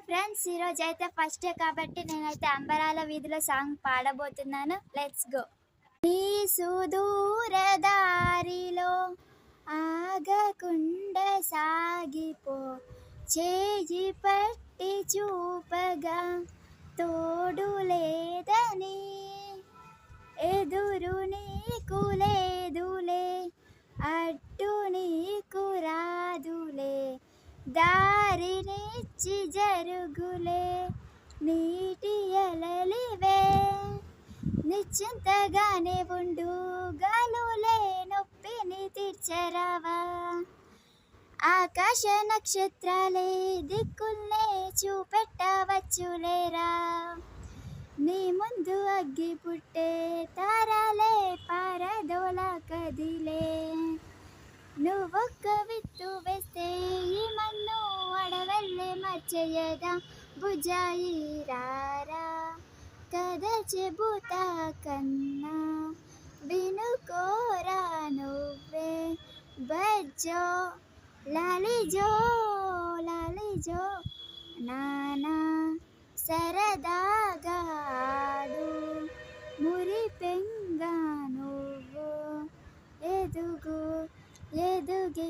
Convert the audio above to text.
Friends, ఈరోజు అయితే first day కాబట్టి నేనైతే అంబరాల వీధిలో సాంగ్ పాడబోతున్నాను. Let's go. నీ సుదూర దారిలో ఆగకుండా సాగిపో, చేయి పట్టి చూపగా తోడు లేదని, ఎదురు నీకు లేదులే, అడ్డు నీకు రాదులే, దారినిచ్చి జరుగులే, నీటి అలలివే, నిశ్చింతగానే ఉండు, గాలులే నొప్పిని తీర్చరావా, ఆకాశ నక్షత్రాలే దిక్కుల్నే చూపెట్టవచ్చులేరా, నీ ముందు అగ్గి పుట్టే తారాలే పారదోల కదిలే, నువ్వొక్క విత్తు వేస్తే ఈ మన్ను అడవల్లే మర్చేయదా, బుజాయి రారా కథ చెబుతా కన్నా, వినుకోరా నువ్వే బజ్జో లాలిజో లాలిజో, నానా సరదాగా ఆడు, మురిపెంగా నువ్వు ఎదుగు ఎదుగి